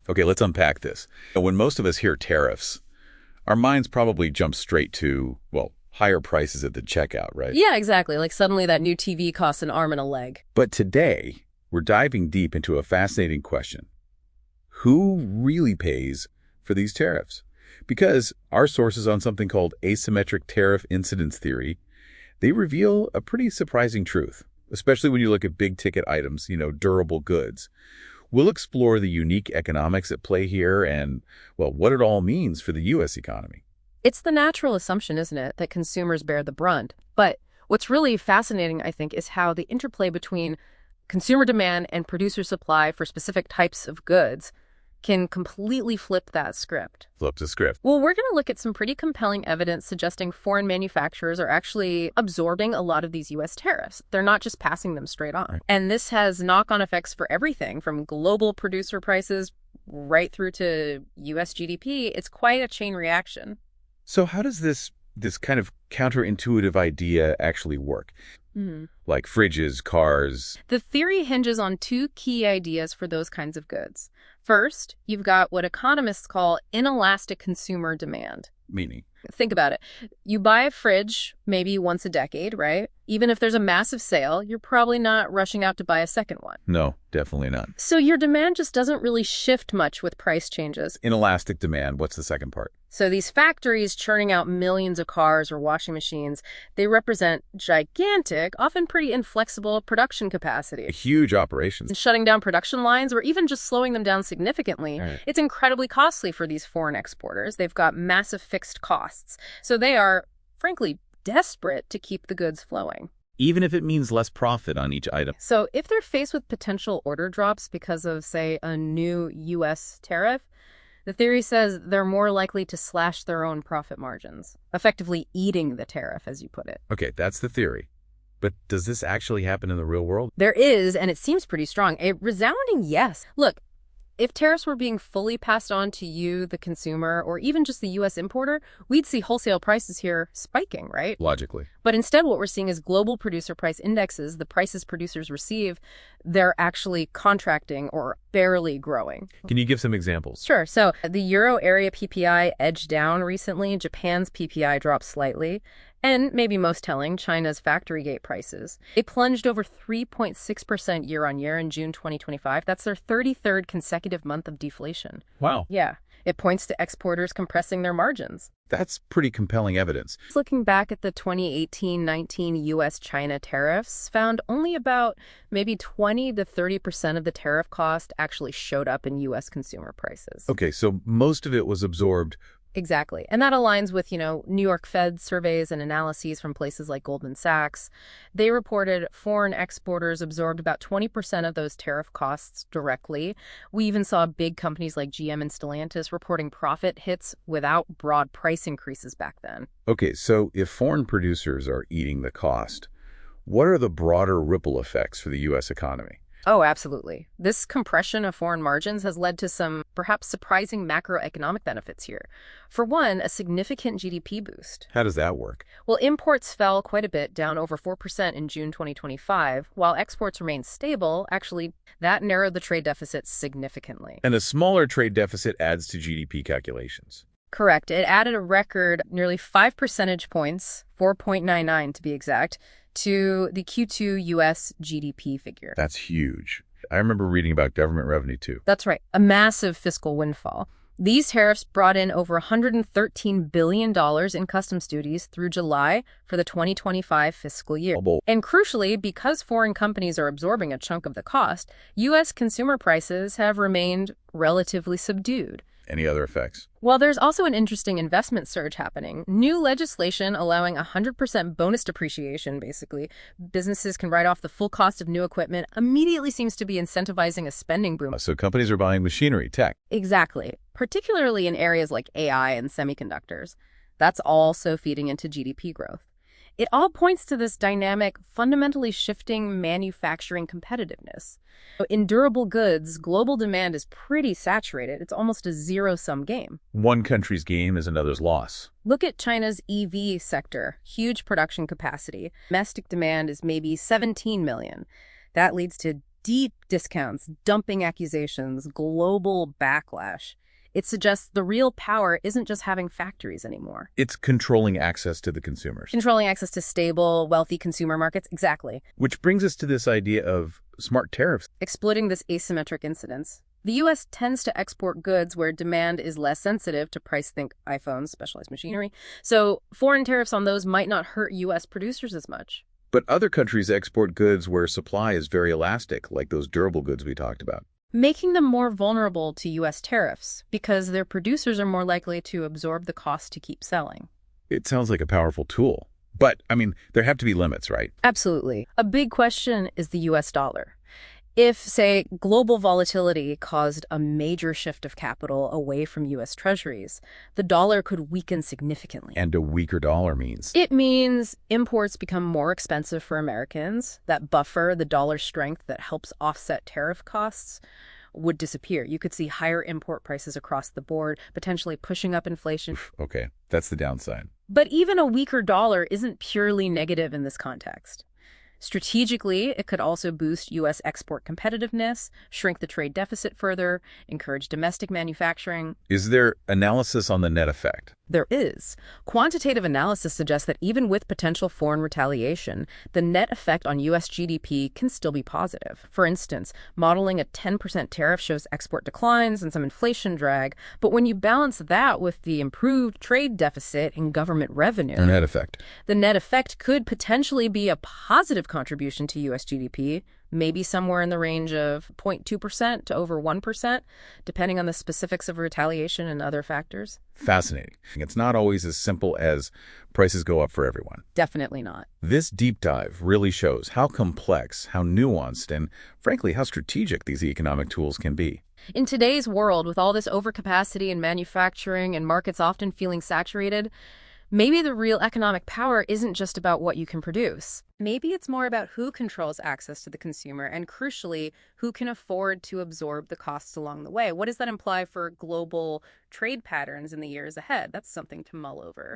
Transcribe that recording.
Okay, let's unpack this. When most of us hear tariffs, our minds probably jump straight to, well, higher prices at the checkout, right? Yeah, exactly. Like suddenly that new TV costs an arm and a leg. But today, we're diving deep into a fascinating question. Who really pays for these tariffs? Because our sources on something called Asymmetric Tariff Incidence Theory, they reveal a pretty surprising truth, especially when you look at big-ticket items, durable goods. We'll explore the unique economics at play here and, well, what it all means for the U.S. economy. It's the natural assumption, isn't it, that consumers bear the brunt. But what's really fascinating, I think, is how the interplay between consumer demand and producer supply for specific types of goods can completely flip that script. Flip the script. Well, we're going to look at some pretty compelling evidence suggesting foreign manufacturers are actually absorbing a lot of these U.S. tariffs. They're not just passing them straight on. Right. And this has knock-on effects for everything from global producer prices right through to U.S. GDP. It's quite a chain reaction. So how does this kind of counterintuitive idea actually work? Like fridges, cars? The theory hinges on two key ideas for those kinds of goods. First, you've got what economists call inelastic consumer demand. Meaning? Think about it. You buy a fridge maybe once a decade, right? Even if there's a massive sale, you're probably not rushing out to buy a second one. No, definitely not. So your demand just doesn't really shift much with price changes. Inelastic demand, what's the second part? So these factories churning out millions of cars or washing machines, they represent gigantic, often pretty inflexible production capacity. Huge operations. And shutting down production lines or even just slowing them down significantly, It's incredibly costly for these foreign exporters. They've got massive fixed costs. So they are, frankly, desperate to keep the goods flowing. Even if it means less profit on each item. So if they're faced with potential order drops because of, say, a new U.S. tariff, the theory says they're more likely to slash their own profit margins, effectively eating the tariff, as you put it. Okay, that's the theory. But does this actually happen in the real world? There is, and it seems pretty strong. A resounding yes. Look, if tariffs were being fully passed on to you, the consumer, or even just the U.S. importer, we'd see wholesale prices here spiking, right? Logically. But instead, what we're seeing is global producer price indexes, the prices producers receive, they're actually contracting or barely growing. Can you give some examples? Sure. So the Euro area PPI edged down recently. Japan's PPI dropped slightly. And maybe most telling, China's factory gate prices. They plunged over 3.6% year on year in June 2025. That's their 33rd consecutive month of deflation. Wow. Yeah. It points to exporters compressing their margins. That's pretty compelling evidence. Looking back at the 2018-19 U.S.-China tariffs, found only about maybe 20 to 30% of the tariff cost actually showed up in U.S. consumer prices. Okay, so most of it was absorbed. Exactly. And that aligns with, New York Fed surveys and analyses from places like Goldman Sachs. They reported foreign exporters absorbed about 20% of those tariff costs directly. We even saw big companies like GM and Stellantis reporting profit hits without broad price increases back then. Okay, so if foreign producers are eating the cost, what are the broader ripple effects for the U.S. economy? Oh, absolutely. This compression of foreign margins has led to some perhaps surprising macroeconomic benefits here. For one, a significant GDP boost. How does that work? Well, imports fell quite a bit, down over 4% in June 2025, while exports remained stable. Actually, that narrowed the trade deficit significantly. And a smaller trade deficit adds to GDP calculations. Correct. It added a record nearly 5 percentage points, 4.99 to be exact, to the Q2 U.S. GDP figure. That's huge. I remember reading about government revenue, too. That's right. A massive fiscal windfall. These tariffs brought in over $113 billion in customs duties through July for the 2025 fiscal year. And crucially, because foreign companies are absorbing a chunk of the cost, U.S. consumer prices have remained relatively subdued. Any other effects? Well, there's also an interesting investment surge happening. New legislation allowing 100% bonus depreciation, basically. Businesses can write off the full cost of new equipment, immediately seems to be incentivizing a spending boom. So companies are buying machinery, tech. Exactly. Particularly in areas like AI and semiconductors. That's also feeding into GDP growth. It all points to this dynamic, fundamentally shifting manufacturing competitiveness. In durable goods, global demand is pretty saturated. It's almost a zero-sum game. One country's gain is another's loss. Look at China's EV sector. Huge production capacity. Domestic demand is maybe 17 million. That leads to Deep discounts, dumping accusations, global backlash. It suggests the real power isn't just having factories anymore. It's controlling access to the consumers. Controlling access to stable, wealthy consumer markets, exactly. Which brings us to this idea of smart tariffs. Exploiting this asymmetric incidence. The U.S. tends to export goods where demand is less sensitive to price, think iPhones, specialized machinery. So foreign tariffs on those might not hurt U.S. producers as much. But other countries export goods where supply is very elastic, like those durable goods we talked about. Making them more vulnerable to U.S. tariffs because their producers are more likely to absorb the cost to keep selling. It sounds like a powerful tool. But, there have to be limits, right? Absolutely. A big question is the U.S. dollar. If, say, global volatility caused a major shift of capital away from U.S. treasuries, the dollar could weaken significantly. And a weaker dollar means? It means imports become more expensive for Americans. That buffer, the dollar strength that helps offset tariff costs, would disappear. You could see higher import prices across the board, potentially pushing up inflation. Okay, that's the downside. But even a weaker dollar isn't purely negative in this context. Strategically, it could also boost U.S. export competitiveness, shrink the trade deficit further, encourage domestic manufacturing. Is there analysis on the net effect? There is. Quantitative analysis suggests that even with potential foreign retaliation, the net effect on U.S. GDP can still be positive. For instance, modeling a 10% tariff shows export declines and some inflation drag, but when you balance that with the improved trade deficit and government revenue, the net effect could potentially be a positive contribution to U.S. GDP, maybe somewhere in the range of 0.2% to over 1%, depending on the specifics of retaliation and other factors. Fascinating. It's not always as simple as prices go up for everyone. Definitely not. This deep dive really shows how complex, how nuanced, and frankly, how strategic these economic tools can be. In today's world, with all this overcapacity in manufacturing and markets often feeling saturated, maybe the real economic power isn't just about what you can produce. Maybe it's more about who controls access to the consumer and, crucially, who can afford to absorb the costs along the way. What does that imply for global trade patterns in the years ahead? That's something to mull over.